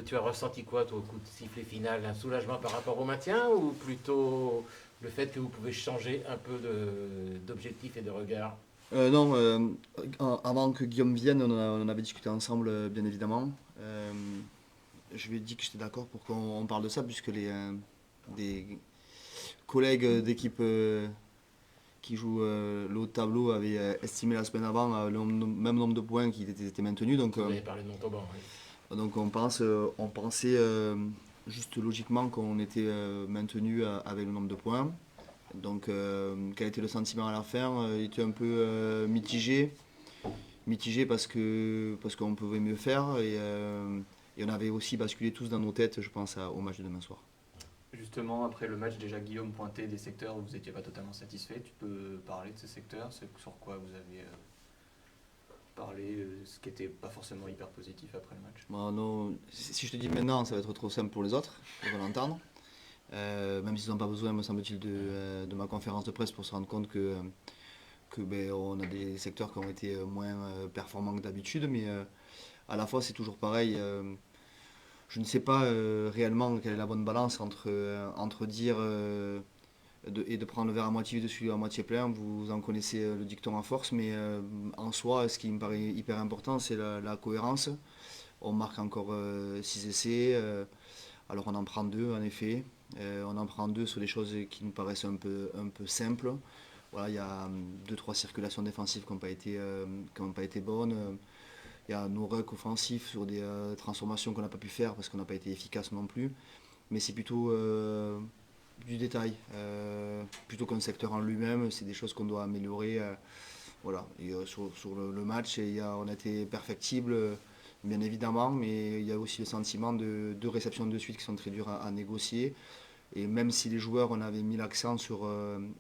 Tu as ressenti quoi, toi, au coup de sifflet final? Un soulagement par rapport au maintien ou plutôt le fait que vous pouvez changer un peu d'objectif et de regard? Non, avant que Guillaume vienne, on en avait discuté ensemble, bien évidemment. Je lui ai dit que j'étais d'accord pour qu'on parle de ça, puisque des collègues d'équipe qui jouent le haut de tableau avaient estimé la semaine avant même nombre de points qui étaient maintenus. Vous avez parlé de Montauban, oui. Donc on pensait juste logiquement qu'on était maintenu avec le nombre de points. Donc quel était le sentiment à la fin? Il était un peu mitigé parce qu'on pouvait mieux faire et on avait aussi basculé tous dans nos têtes, je pense, au match de demain soir. Justement, après le match, déjà Guillaume pointait des secteurs où vous n'étiez pas totalement satisfait. Tu peux parler de ces secteurs, sur quoi vous avez parlé, ce qui n'était pas forcément hyper positif après le match. Bon, non, si je te dis maintenant, ça va être trop simple pour les autres, ils vont l'entendre. Même s'ils n'ont pas besoin, me semble-t-il, de ma conférence de presse pour se rendre compte que on a des secteurs qui ont été moins performants que d'habitude, mais à la fois c'est toujours pareil. Je ne sais pas réellement quelle est la bonne balance entre dire et de prendre le verre à moitié vide dessus à moitié plein. Vous en connaissez le dicton à force, mais en soi, ce qui me paraît hyper important, c'est la cohérence. On marque encore 6 essais, alors on en prend 2 en effet. On en prend 2 sur des choses qui nous paraissent un peu simples. Voilà, il y a deux trois circulations défensives qui n'ont pas été bonnes. Il y a nos rucks offensifs sur des transformations qu'on n'a pas pu faire parce qu'on n'a pas été efficace non plus. Mais c'est plutôt du détail. Plutôt qu'un secteur en lui-même, c'est des choses qu'on doit améliorer. Voilà. Et sur le match, on a été perfectible, bien évidemment, mais il y a aussi le sentiment de deux réceptions de suite qui sont très dures à négocier. Et même si les joueurs, on avait mis l'accent sur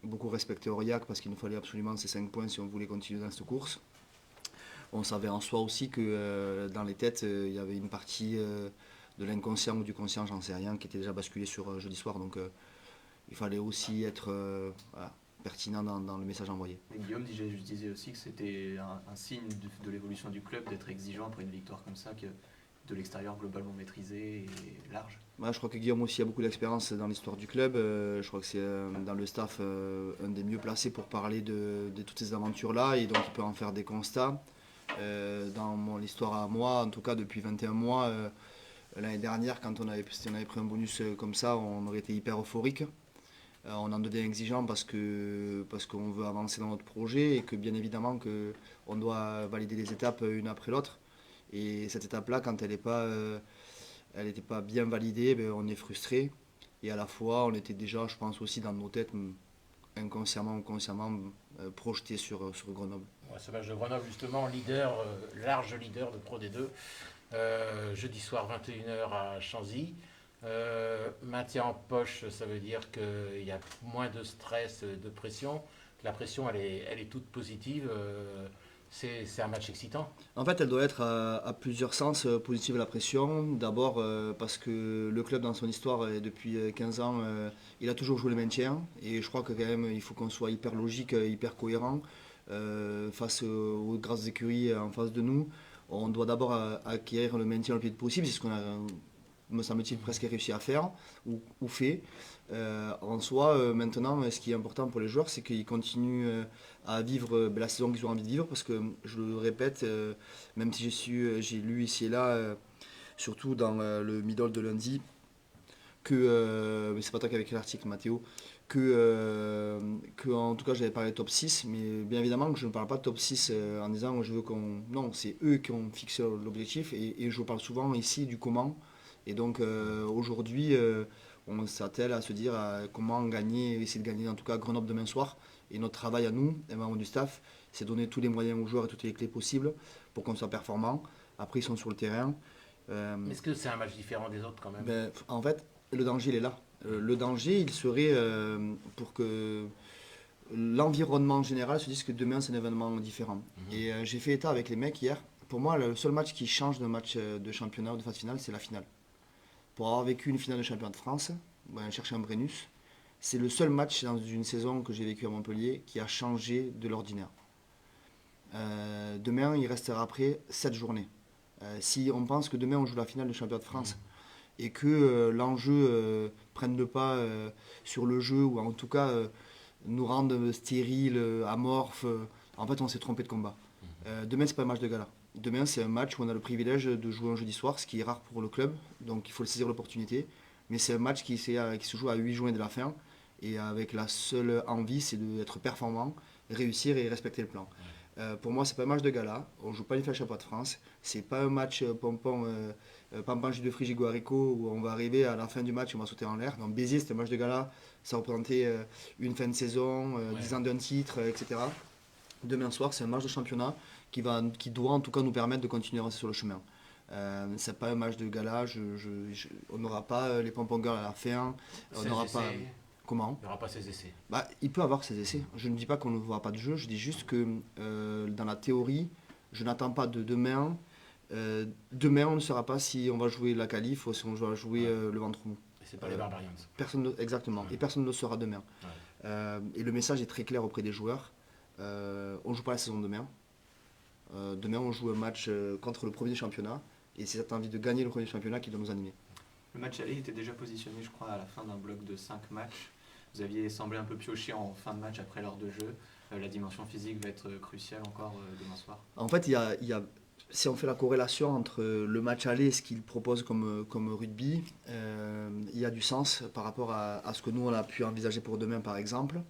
beaucoup respecter Aurillac parce qu'il nous fallait absolument ces 5 points si on voulait continuer dans cette course, on savait en soi aussi que dans les têtes, il y avait une partie de l'inconscient ou du conscient, j'en sais rien, qui était déjà basculée sur jeudi soir. Donc il fallait aussi être voilà, pertinent dans le message envoyé. Et Guillaume je disais aussi que c'était un signe de l'évolution du club d'être exigeant après une victoire comme ça, que de l'extérieur globalement maîtrisé et large. Ouais, je crois que Guillaume aussi a beaucoup d'expérience dans l'histoire du club. Je crois que c'est dans le staff un des mieux placés pour parler de toutes ces aventures-là et donc il peut en faire des constats. Dans mon histoire à moi, en tout cas depuis 21 mois, l'année dernière, si on avait pris un bonus comme ça, on aurait été hyper euphorique. On en devient exigeant parce qu'on veut avancer dans notre projet et que bien évidemment que on doit valider les étapes une après l'autre. Et cette étape-là, quand elle n'était pas bien validée, ben, on est frustré. Et à la fois, on était déjà, je pense aussi dans nos têtes, inconsciemment ou consciemment, projetés sur Grenoble. Ouais, ce match de Grenoble, justement, large leader de Pro D2. Jeudi soir, 21h à Chanzy. Maintien en poche, ça veut dire qu'il y a moins de stress, de pression. La pression, elle est toute positive. C'est un match excitant. En fait, elle doit être à plusieurs sens positive la pression. D'abord parce que le club dans son histoire, depuis 15 ans, il a toujours joué le maintien. Et je crois que quand même, il faut qu'on soit hyper logique, hyper cohérent face aux grasses écuries en face de nous. On doit d'abord acquérir le maintien le plus vite possible. C'est ce qu'on a, me semble-t-il, presque réussi à faire ou fait. En soi, maintenant, ce qui est important pour les joueurs, c'est qu'ils continuent à vivre la saison qu'ils ont envie de vivre, parce que, je le répète, même si j'ai lu ici et là, surtout dans le middle de lundi, mais c'est pas toi qui avais écrit l'article, Mathéo, que en tout cas j'avais parlé de top 6, mais bien évidemment que je ne parle pas de top 6 en disant je veux qu'on... Non, c'est eux qui ont fixé l'objectif, et je parle souvent ici du comment. Et donc aujourd'hui, on s'attelle à se dire comment gagner, essayer de gagner en tout cas Grenoble demain soir. Et notre travail à nous, les membres du staff, c'est donner tous les moyens aux joueurs et toutes les clés possibles pour qu'on soit performant. Après, ils sont sur le terrain. Est-ce que c'est un match différent des autres quand même? En fait, le danger, il est là. Le danger, il serait pour que l'environnement général se dise que demain, c'est un événement différent. Et j'ai fait état avec les mecs hier. Pour moi, le seul match qui change d'un match de championnat ou de phase finale, c'est la finale. Pour avoir vécu une finale de championnat de France, chercher un Brennus, c'est le seul match dans une saison que j'ai vécu à Montpellier qui a changé de l'ordinaire. Demain, il restera après 7 journées. Si on pense que demain on joue la finale du championnat de France et que l'enjeu prenne le pas sur le jeu ou en tout cas nous rende stériles, amorphes, en fait on s'est trompé de combat. Demain c'est pas un match de gala. Demain c'est un match où on a le privilège de jouer un jeudi soir, ce qui est rare pour le club, donc il faut saisir l'opportunité. Mais c'est un match qui se joue à 8 journées de la fin et avec la seule envie c'est d'être performant, réussir et respecter le plan. Pour moi, c'est pas un match de gala. On joue pas une finale championnat de France. C'est pas un match pompon, pampan jus de fruits gigot haricot où on va arriver à la fin du match et on va sauter en l'air. Donc Béziers, c'était un match de gala. Ça représentait une fin de saison, 10 ans d'un titre, etc. Demain soir, c'est un match de championnat qui doit en tout cas nous permettre de continuer à avancer sur le chemin. C'est pas un match de gala. On n'aura pas les pompons girls à la fin. On n'aura pas. Comment ? Il n'y aura pas ses essais. Il peut avoir ses essais. Je ne dis pas qu'on ne verra pas de jeu, je dis juste que dans la théorie, je n'attends pas de demain. Demain, on ne saura pas si on va jouer la qualif ou si on va jouer le ventre mou. Et c'est pas les Barbarians. Exactement. Et personne ne le saura demain. Et le message est très clair auprès des joueurs. On ne joue pas la saison de demain. Demain, on joue un match contre le premier championnat. Et c'est cette envie de gagner le premier championnat qui doit nous animer. Le match aller était déjà positionné, je crois, à la fin d'un bloc de 5 matchs. Vous aviez semblé un peu pioché en fin de match après l'heure de jeu. La dimension physique va être cruciale encore demain soir. En fait, si on fait la corrélation entre le match aller et ce qu'il propose comme rugby, il y a du sens par rapport à ce que nous on a pu envisager pour demain par exemple.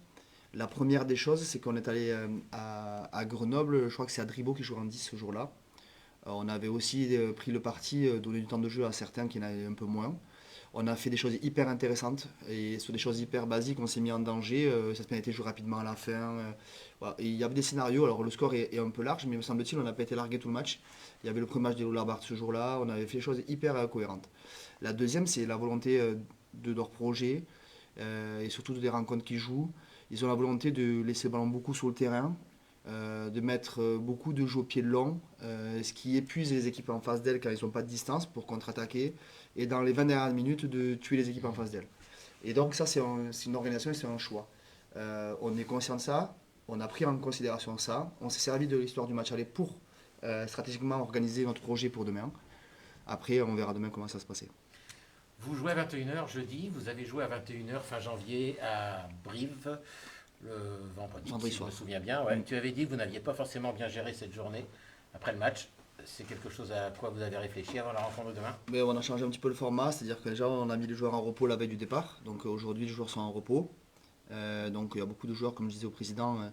La première des choses, c'est qu'on est allé à Grenoble, je crois que c'est Adribo qui joue en 10 ce jour-là. On avait aussi pris le parti, donner du temps de jeu à certains qui en avaient un peu moins. On a fait des choses hyper intéressantes et sur des choses hyper basiques, on s'est mis en danger. Cette pénalité joue rapidement à la fin. Voilà. Et il y avait des scénarios, alors le score est un peu large, mais me semble-t-il, on n'a pas été largué tout le match. Il y avait le premier match des Lollard ce jour-là, on avait fait des choses hyper cohérentes. La deuxième, c'est la volonté de leur projet et surtout des rencontres qu'ils jouent. Ils ont la volonté de laisser le ballon beaucoup sur le terrain, de mettre beaucoup de jeux au pied de long, ce qui épuise les équipes en face d'elles quand ils n'ont pas de distance pour contre-attaquer, et dans les 20 dernières minutes de tuer les équipes en face d'elles. Et donc ça c'est une organisation et c'est un choix. On est conscient de ça, on a pris en considération ça, on s'est servi de l'histoire du match aller pour stratégiquement organiser notre projet pour demain. Après on verra demain comment ça va se passer. Vous jouez à 21h jeudi, vous avez joué à 21h fin janvier à Brive. Le vendredi si je me souviens bien. Ouais. Tu avais dit que vous n'aviez pas forcément bien géré cette journée après le match. C'est quelque chose à quoi vous avez réfléchi avant la rencontre de demain ? Mais on a changé un petit peu le format, c'est-à-dire que déjà on a mis les joueurs en repos la veille du départ. Donc aujourd'hui les joueurs sont en repos. Donc il y a beaucoup de joueurs, comme je disais au président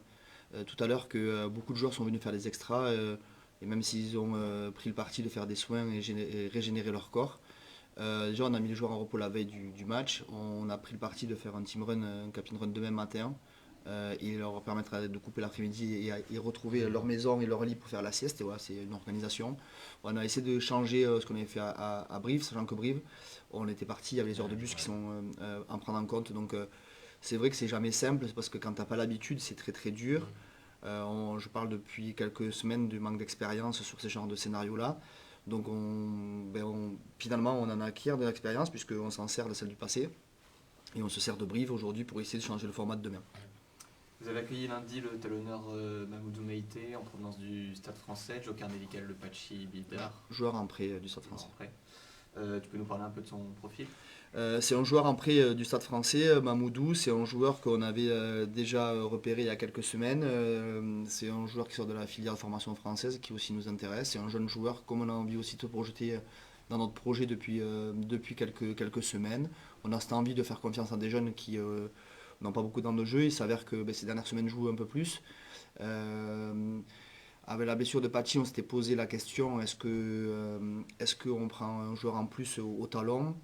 tout à l'heure, que beaucoup de joueurs sont venus faire des extras. Et même s'ils ont pris le parti de faire des soins et régénérer leur corps. Déjà on a mis les joueurs en repos la veille du match. On a pris le parti de faire un team run, un captain run demain matin. Il leur permettra de couper l'après-midi et retrouver leur maison et leur lit pour faire la sieste. Et voilà, c'est une organisation. On a essayé de changer ce qu'on avait fait à Brive, sachant que Brive, on était parti, il y avait les heures de bus qui sont à prendre en compte. Donc c'est vrai que c'est jamais simple, c'est parce que quand tu n'as pas l'habitude, c'est très très dur. Je parle depuis quelques semaines du manque d'expérience sur ce genre de scénario-là. Donc finalement, on en acquiert de l'expérience puisqu'on s'en sert de celle du passé. Et on se sert de Brive aujourd'hui pour essayer de changer le format de demain. Vous avez accueilli lundi le talonneur Mamoudou Meïté en provenance du Stade français, Joker médical le Pachi Bidar. Joueur en prêt du Stade français. Tu peux nous parler un peu de son profil ? C'est un joueur en prêt du Stade français, Mamoudou. C'est un joueur qu'on avait déjà repéré il y a quelques semaines. C'est un joueur qui sort de la filière de formation française qui aussi nous intéresse. C'est un jeune joueur comme on a envie aussi de projeter dans notre projet depuis quelques semaines. On a cette envie de faire confiance à des jeunes qui n'ont pas beaucoup dans de jeu. Il s'avère que ces dernières semaines jouent un peu plus. Avec la blessure de Pachi, on s'était posé la question est-ce qu'on prend un joueur en plus au talon ?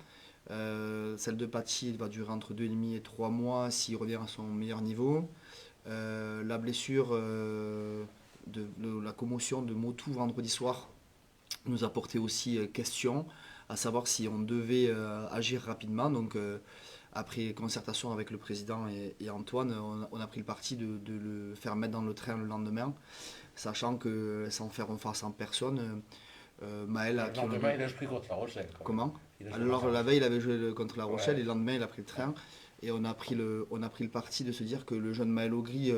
Celle de Pachi va durer entre 2,5 et 3 mois s'il revient à son meilleur niveau. La blessure de la commotion de Motou vendredi soir nous a porté aussi question, à savoir si on devait agir rapidement. Donc, après concertation avec le président et Antoine, on a pris le parti de le faire mettre dans le train le lendemain, sachant que sans faire face en personne, Maël... Le lendemain, il a joué contre La Rochelle. Comment ? Alors la veille, il avait joué contre La Rochelle et le lendemain, il a pris le train. Et on a pris le parti de se dire que le jeune Maël Augry,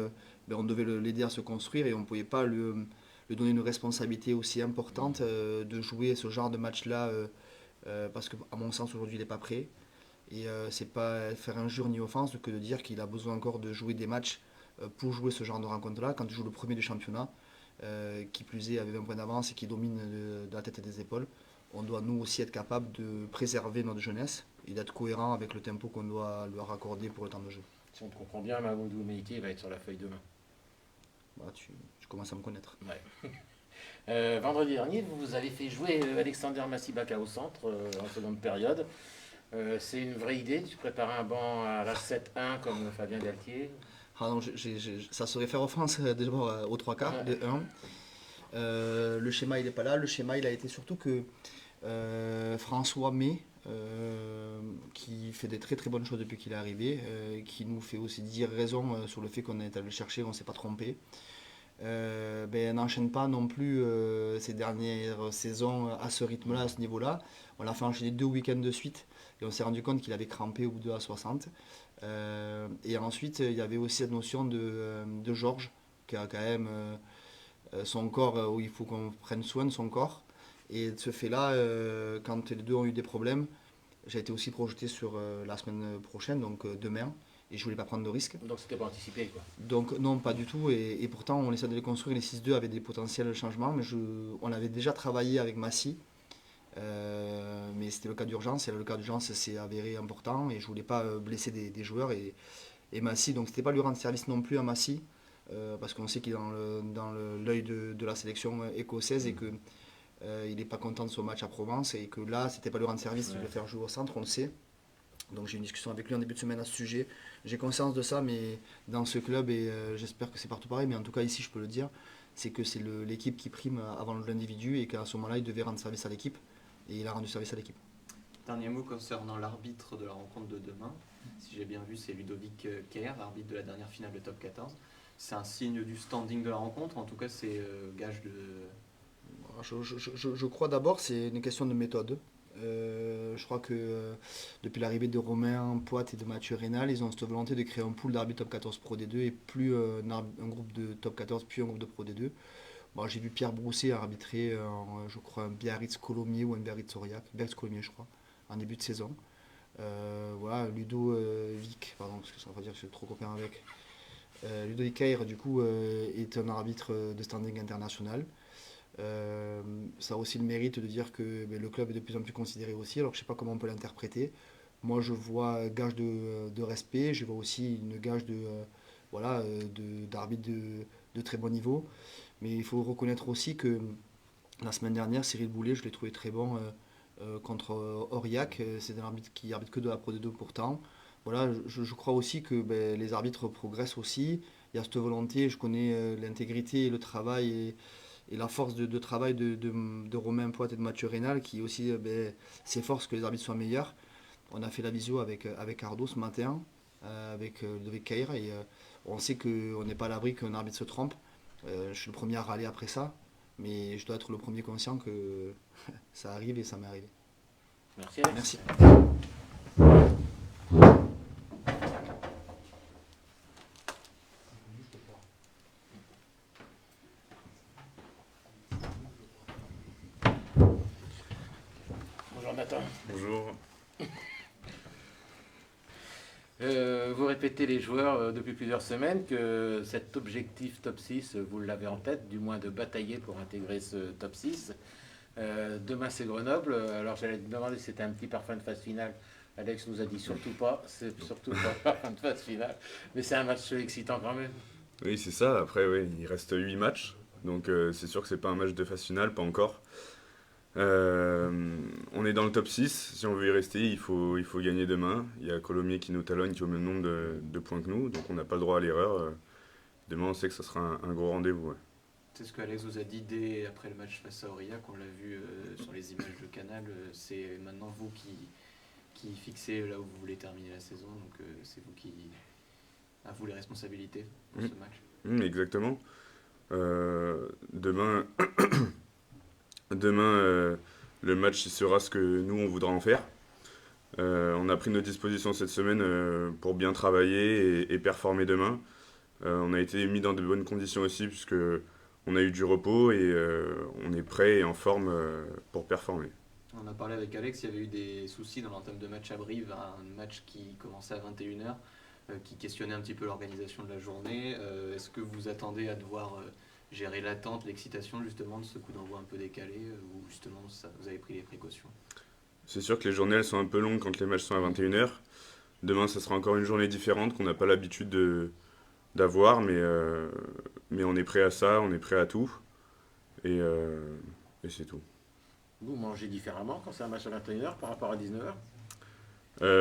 on devait l'aider à se construire et on ne pouvait pas le lui donner une responsabilité aussi importante de jouer ce genre de match-là, parce qu'à mon sens, aujourd'hui, il n'est pas prêt. Et c'est pas faire injure ni offense que de dire qu'il a besoin encore de jouer des matchs pour jouer ce genre de rencontre-là. Quand tu joues le premier du championnat, qui plus est avec 20 points d'avance et qui domine de la tête et des épaules, on doit nous aussi être capable de préserver notre jeunesse et d'être cohérent avec le tempo qu'on doit leur accorder pour le temps de jeu. Si on te comprend bien, Mamadou Meïté va être sur la feuille de main. Bah, tu commences à me connaître. Ouais. Vendredi dernier, vous avez fait jouer Alexander Massibaka au centre en seconde période. C'est une vraie idée, tu prépares un banc à la 7-1 comme Fabien Galtier. Ah non, ça serait faire offense d'abord aux trois quarts, de 1. Le schéma il n'est pas là, le schéma il a été surtout que François May, qui fait des très très bonnes choses depuis qu'il est arrivé, qui nous fait aussi dire raison sur le fait qu'on est allé le chercher, on ne s'est pas trompé. N'enchaîne pas non plus ces dernières saisons à ce rythme-là, à ce niveau-là. On l'a fait enchaîner 2 week-ends de suite et on s'est rendu compte qu'il avait crampé au bout de la 60. Et ensuite, il y avait aussi cette notion de Georges, qui a quand même son corps, où il faut qu'on prenne soin de son corps. Et de ce fait-là, quand les deux ont eu des problèmes, j'ai été aussi projeté sur la semaine prochaine, donc demain. Et je voulais pas prendre de risques. Donc c'était pas anticipé quoi. Donc non, pas du tout. Et pourtant, on essaie de les construire. Les 6-2 avaient des potentiels changements. Mais on avait déjà travaillé avec Massy. Mais c'était le cas d'urgence. Et le cas d'urgence s'est avéré important. Et je voulais pas blesser des joueurs. Et Massy, donc c'était pas lui rendre service non plus à Massy. Parce qu'on sait qu'il est dans l'œil de la sélection écossaise. Et que il n'est pas content de son match à Provence. Et que là, c'était pas lui rendre service de le faire jouer au centre. On le sait. Donc j'ai eu une discussion avec lui en début de semaine à ce sujet. J'ai conscience de ça, mais dans ce club, et j'espère que c'est partout pareil, mais en tout cas ici je peux le dire, c'est que c'est l'équipe qui prime avant l'individu et qu'à ce moment-là, il devait rendre service à l'équipe. Et il a rendu service à l'équipe. Dernier mot concernant l'arbitre de la rencontre de demain. Si j'ai bien vu, c'est Ludovic Kerr, l'arbitre de la dernière finale de Top 14. C'est un signe du standing de la rencontre, en tout cas c'est gage de... Je crois d'abord c'est une question de méthode. Je crois que depuis l'arrivée de Romain Poite et de Mathieu Rénal, ils ont cette volonté de créer un pool d'arbitres top 14 Pro D2 et plus un groupe de top 14 puis un groupe de Pro D2. Bon, j'ai vu Pierre Brousset arbitrer, je crois, un Biarritz-Colomiers ou un Biarritz-Aurillac, Biarritz-Colomiers je crois, en début de saison. Voilà, Ludo Vic, pardon, parce que ça va dire que je suis trop copain avec. Ludovic Kerr, du coup, est un arbitre de standing international. Ça a aussi le mérite de dire que le club est de plus en plus considéré aussi, alors je ne sais pas comment on peut l'interpréter. Moi je vois gage de respect, je vois aussi une gage d'arbitre de très bon niveau. Mais il faut reconnaître aussi que la semaine dernière, Cyril Boulet, je l'ai trouvé très bon contre Aurillac. C'est un arbitre qui arbitre que de la Pro D2 pourtant. Voilà, je crois aussi que les arbitres progressent aussi. Il y a cette volonté, je connais l'intégrité et le travail et la force de travail de Romain Poite et de Mathieu Rénal qui aussi s'efforce que les arbitres soient meilleurs. On a fait la visio avec Ardo ce matin, avec Ludovic Kerr, et on sait qu'on n'est pas à l'abri qu'un arbitre se trompe. Je suis le premier à râler après ça, mais je dois être le premier conscient que ça arrive et ça m'est arrivé. Merci Alex. Merci. Bonjour Nathan. Bonjour. Vous répétez les joueurs depuis plusieurs semaines que cet objectif top 6, vous l'avez en tête, du moins de batailler pour intégrer ce top 6. Demain c'est Grenoble, alors j'allais te demander si c'était un petit parfum de phase finale. Alex nous a dit surtout pas, c'est surtout pas un parfum de phase finale, mais c'est un match excitant quand même. Oui, c'est ça. Après, oui, il reste 8 matchs. Donc, c'est sûr que c'est pas un match de phase finale, pas encore. On est dans le top 6. Si on veut y rester, il faut gagner demain. Il y a Colomiers qui nous talonne, qui a au même nombre de points que nous. Donc, on n'a pas le droit à l'erreur. Demain, on sait que ça sera un gros rendez-vous. Ouais. C'est ce que Alex vous a dit dès après le match face à Aurillac, on l'a vu sur les images de Canal. C'est maintenant vous qui fixez là où vous voulez terminer la saison. Donc, c'est vous qui... à vous les responsabilités pour ce match. Exactement. Demain, le match sera ce que nous, on voudra en faire. On a pris nos dispositions cette semaine pour bien travailler et performer demain. On a été mis dans de bonnes conditions aussi, puisque on a eu du repos et on est prêt et en forme pour performer. On a parlé avec Alex, il y avait eu des soucis dans l'entame de match à Brive, un match qui commençait à 21h, qui questionnait un petit peu l'organisation de la journée. Est-ce que vous attendez à devoir gérer l'attente, l'excitation justement de ce coup d'envoi un peu décalé, ou justement vous avez pris les précautions? C'est sûr que les journées elles sont un peu longues quand les matchs sont à 21h. Demain, ça sera encore une journée différente qu'on n'a pas l'habitude d'avoir, mais on est prêt à ça, on est prêt à tout. Et c'est tout. Vous mangez différemment quand c'est un match à 21h par rapport à 19h?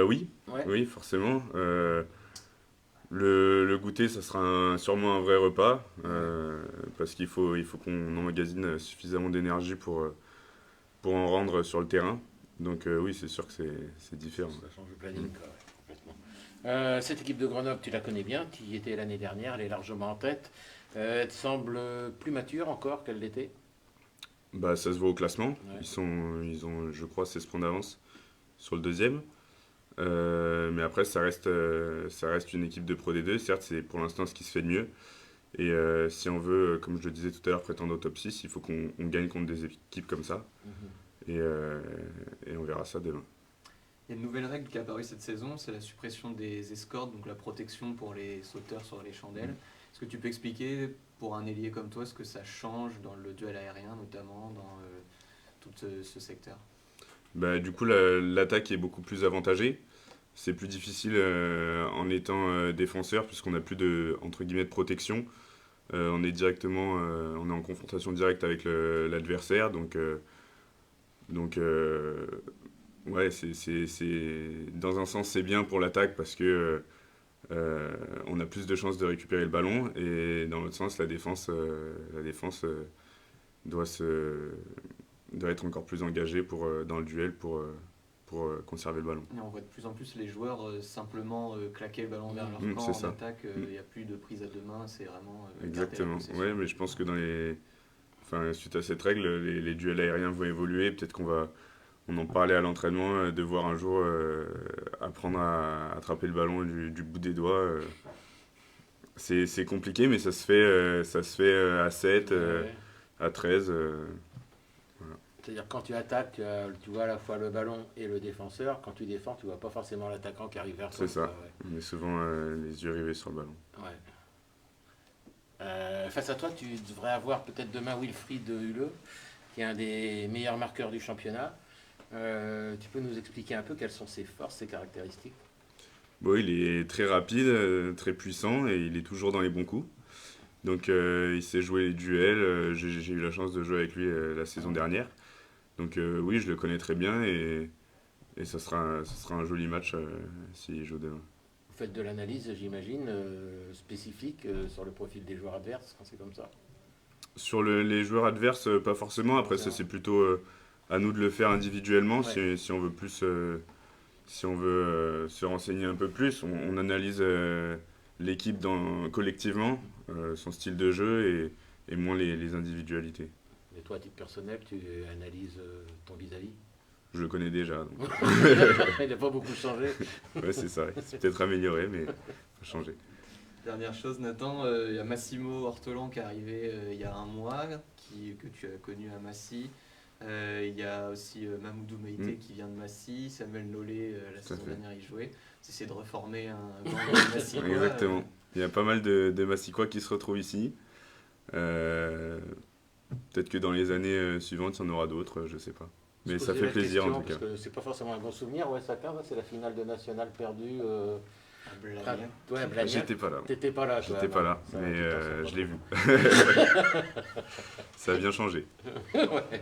Oui, Ouais. oui, forcément. Le goûter, ça sera sûrement un vrai repas, parce qu'il faut qu'on emmagasine suffisamment d'énergie pour en rendre sur le terrain. Donc oui, c'est sûr que c'est différent. Ça change le planning, quoi, ouais, complètement. Cette équipe de Grenoble, tu la connais bien, tu y étais l'année dernière, elle est largement en tête. Elle te semble plus mature encore qu'elle l'était? Bah, ça se voit au classement. Ouais. Ils ont, je crois, 16 points d'avance sur le deuxième. Mais après, ça reste une équipe de Pro D2. Certes, c'est pour l'instant ce qui se fait de mieux. Et si on veut, comme je le disais tout à l'heure, prétendre au top 6, il faut qu'on gagne contre des équipes comme ça. Et on verra ça demain. Il y a une nouvelle règle qui est apparue cette saison, c'est la suppression des escortes, donc la protection pour les sauteurs sur les chandelles. Est-ce que tu peux expliquer, pour un ailier comme toi, ce que ça change dans le duel aérien, notamment dans tout ce secteur? Bah, du coup, l'attaque est beaucoup plus avantagée. C'est plus difficile en étant défenseur, puisqu'on n'a plus de, entre guillemets, de protection. On est en confrontation directe avec l'adversaire. Donc ouais, dans un sens, c'est bien pour l'attaque parce que on a plus de chances de récupérer le ballon. Et dans l'autre sens, la défense doit être encore plus engagée dans le duel pour conserver le ballon. Et on voit de plus en plus les joueurs simplement claquer le ballon vers leur camp c'est en ça. attaque. Il n'y a plus de prise à deux mains, c'est vraiment Exactement. garder la Ouais, possession. mais je pense que suite à cette règle, les duels aériens vont évoluer. Peut-être on en parlait à l'entraînement, de voir un jour apprendre à attraper le ballon du bout des doigts. C'est compliqué, mais ça se fait à 7, Ouais. à 13. C'est-à-dire quand tu attaques, tu vois à la fois le ballon et le défenseur. Quand tu défends, tu vois pas forcément l'attaquant qui arrive vers toi. C'est ça. quoi, ouais. On est souvent les yeux rivés sur le ballon. Ouais. Face à toi, tu devrais avoir peut-être demain Wilfried Huleux, qui est un des meilleurs marqueurs du championnat. Tu peux nous expliquer un peu quelles sont ses forces, ses caractéristiques? Bon, il est très rapide, très puissant et il est toujours dans les bons coups. Donc il sait jouer les duels. J'ai eu la chance de jouer avec lui la saison dernière. Donc oui, je le connais très bien et ça sera un joli match s'il joue demain. Vous faites de l'analyse, j'imagine, spécifique sur le profil des joueurs adverses quand c'est comme ça? Sur les joueurs adverses, pas forcément. Après, ça c'est plutôt à nous de le faire individuellement Ouais. si on veut plus, si on veut se renseigner un peu plus. On analyse l'équipe collectivement, son style de jeu et moins les individualités. Mais toi, à titre personnel, tu analyses ton vis-à-vis? Je le connais déjà. Donc. Il n'a pas beaucoup changé. Ouais, c'est ça. C'est peut-être amélioré, mais faut changer. Dernière chose, Nathan, il y a Massimo Ortolan qui est arrivé il y a un mois, que tu as connu à Massy. Il y a aussi Mamoudou Meïté qui vient de Massy, Samuel Nollet, la saison dernière il jouait. C'est de reformer un gang de Massy. Exactement. Il y a pas mal de Massicois qui se retrouvent ici. Peut-être que dans les années suivantes, il y en aura d'autres, je sais pas. Mais ça fait plaisir en tout cas. Parce que c'est pas forcément un bon souvenir, ouais, ça c'est la finale de National perdue. À Blagnac. Ouais, à Blagnac. J'étais pas là. T'étais pas là, toi, J'étais pas non, là, ça va, mais tu t'en sors je l'ai vu. pas. Ça a bien changé. Ouais.